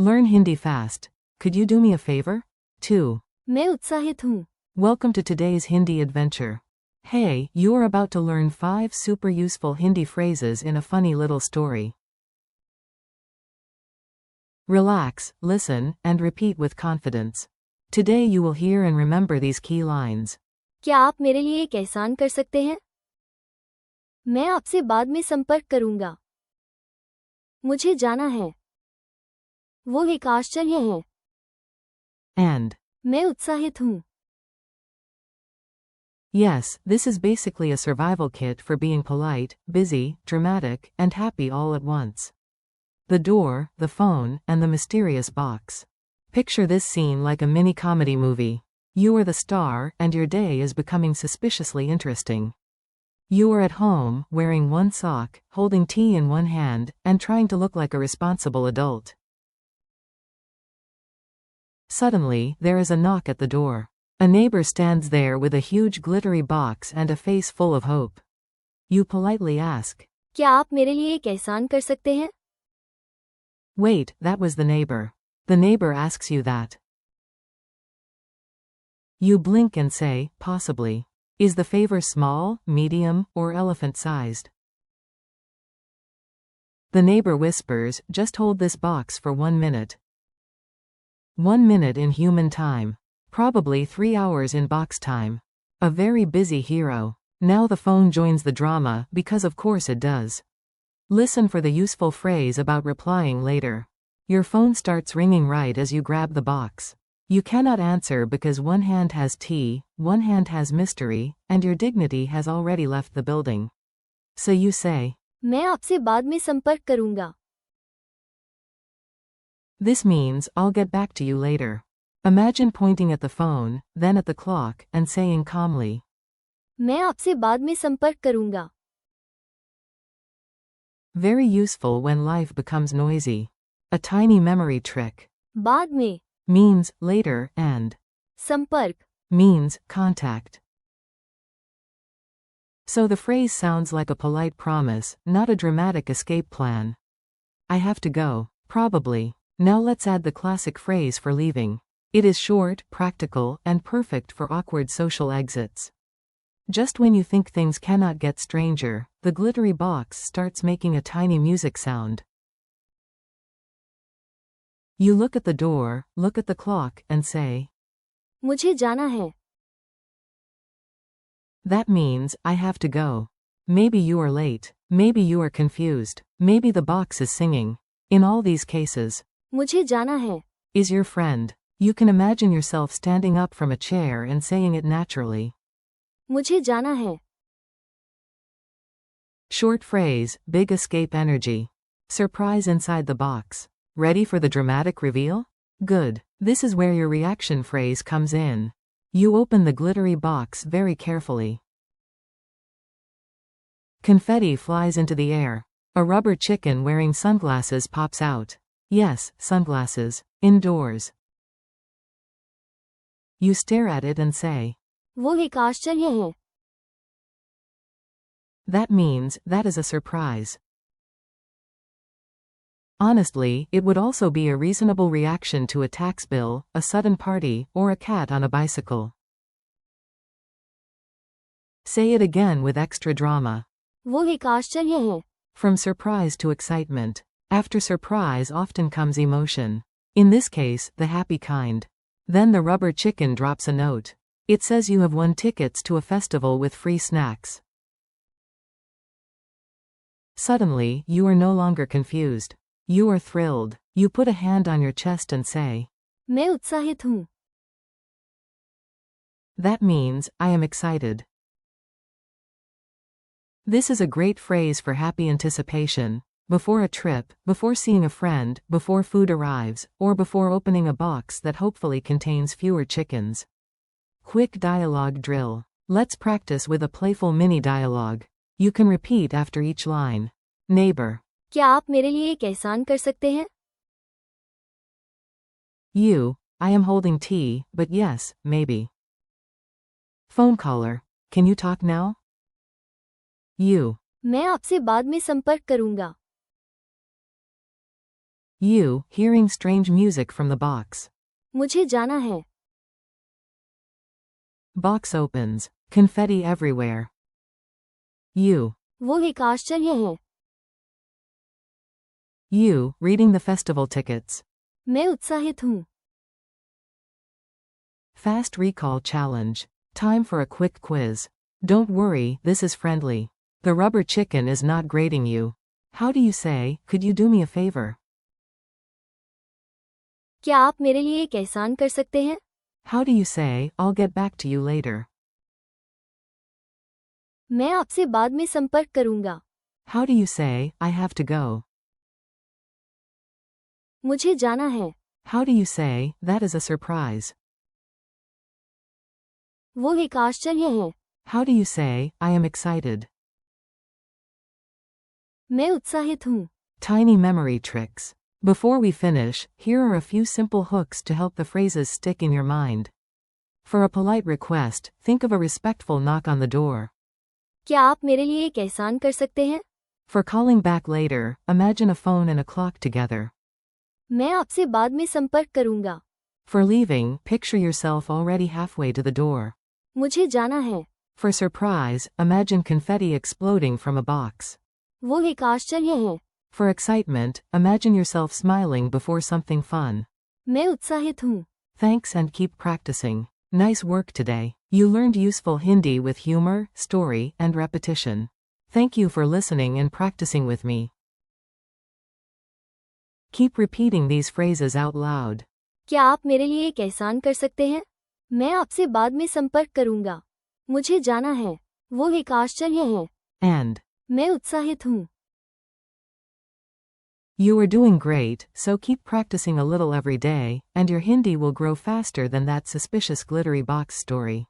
Learn Hindi fast. Could you do me a favor? 2. मैं उत्साहित हूँ. Welcome to today's Hindi adventure. Hey, you are about to learn 5 super useful Hindi phrases in a funny little story. Relax, listen, and repeat with confidence. Today you will hear and remember these key lines. क्या आप मेरे लिए एक एहसान कर सकते हैं? मैं आपसे बाद में संपर्क करूंगा. मुझे जाना है. वो एक आश्चर्य है. And, मैं उत्साहित हूँ. yes, this is basically a survival kit for being polite, busy, dramatic, and happy all at once. The door, the phone, and the mysterious box. Picture this scene like a mini comedy movie. You are the star, and your day is becoming suspiciously interesting. You are at home, wearing one sock, holding tea in one hand, and trying to look like a responsible adult. Suddenly, there is a knock at the door. A neighbor stands there with a huge glittery box and a face full of hope. You politely ask, क्या आप मेरे लिए एक एहसान कर सकते हैं? Wait, that was the neighbor. The neighbor asks you that. You blink and say, possibly. Is the favor small, medium, or elephant-sized? The neighbor whispers, just hold this box for 1 minute. 1 minute in human time. Probably 3 hours in box time. A very busy hero. Now the phone joins the drama, because of course it does. Listen for the useful phrase about replying later. Your phone starts ringing right as you grab the box. You cannot answer because one hand has tea, one hand has mystery, and your dignity has already left the building. So you say, मैं आपसे बाद में संपर्क करूंगा. This means, I'll get back to you later. Imagine pointing at the phone, then at the clock, and saying calmly, मैं आपसे बाद में संपर्क करूंगा. Very useful when life becomes noisy. A tiny memory trick. बाद में. Means, later, and संपर्क. means, contact. So the phrase sounds like a polite promise, not a dramatic escape plan. I have to go. Probably. Now let's add the classic phrase for leaving. It is short, practical, and perfect for awkward social exits. Just when you think things cannot get stranger, the glittery box starts making a tiny music sound. You look at the door, look at the clock, and say, मुझे जाना है. That means, I have to go. Maybe you are late. Maybe you are confused. Maybe the box is singing. In all these cases, मुझे जाना है. is your friend. You can imagine yourself standing up from a chair and saying it naturally. मुझे जाना है. Short phrase, big escape energy. Surprise inside the box. Ready for the dramatic reveal? Good. This is where your reaction phrase comes in. You open the glittery box very carefully. Confetti flies into the air. A rubber chicken wearing sunglasses pops out. Yes, sunglasses. Indoors. You stare at it and say, वो एक आश्चर्य है. That means, that is a surprise. Honestly, it would also be a reasonable reaction to a tax bill, a sudden party, or a cat on a bicycle. Say it again with extra drama. वो एक आश्चर्य है. From surprise to excitement. After surprise often comes emotion. In this case, the happy kind. Then the rubber chicken drops a note. It says you have won tickets to a festival with free snacks. Suddenly, you are no longer confused. You are thrilled. You put a hand on your chest and say, मैं उत्साहित हूँ. That means, I am excited. This is a great phrase for happy anticipation. Before a trip, before seeing a friend, before food arrives, or before opening a box that hopefully contains fewer chickens. Quick dialogue drill. Let's practice with a playful mini dialogue. You can repeat after each line. Neighbor. क्या आप मेरे लिए एक एहसान कर सकते हैं? You. I am holding tea, but yes, maybe. Phone caller. Can you talk now? You. मैं आपसे बाद में संपर्क करूंगा. You, hearing strange music from the box. मुझे जाना है. Box opens. Confetti everywhere. You. वो एक आश्चर्य है. You, reading the festival tickets. मैं उत्साहित हूँ. Fast recall challenge. Time for a quick quiz. Don't worry, this is friendly. The rubber chicken is not grading you. How do you say, could you do me a favor? क्या आप मेरे लिए एक एहसान कर सकते हैं? How do you say, I'll get back to you later? मैं आपसे बाद में संपर्क करूंगा. How do you say, I have to go? मुझे जाना है. How do you say, that is a surprise? वो एक आश्चर्य है. How do you say, I am excited? मैं उत्साहित हूँ. Tiny memory tricks. Before we finish, here are a few simple hooks to help the phrases stick in your mind. For a polite request, think of a respectful knock on the door. क्या आप मेरे लिए एक एहसान कर सकते हैं? For calling back later, imagine a phone and a clock together. मैं आपसे बाद में संपर्क करूंगा. For leaving, picture yourself already halfway to the door. मुझे जाना है. For surprise, imagine confetti exploding from a box. वो एक आश्चर्य है. For excitement, imagine yourself smiling before something fun. मैं उत्साहित हूँ. Thanks and keep practicing. Nice work today. You learned useful Hindi with humor, story, and repetition. Thank you for listening and practicing with me. Keep repeating these phrases out loud. क्या आप मेरे लिए एक एहसान कर सकते हैं? मैं आपसे बाद में संपर्क करूंगा. मुझे जाना है. वो एक आश्चर्य है. And, मैं उत्साहित हूँ. you are doing great, so keep practicing a little every day, and your Hindi will grow faster than that suspicious glittery box story.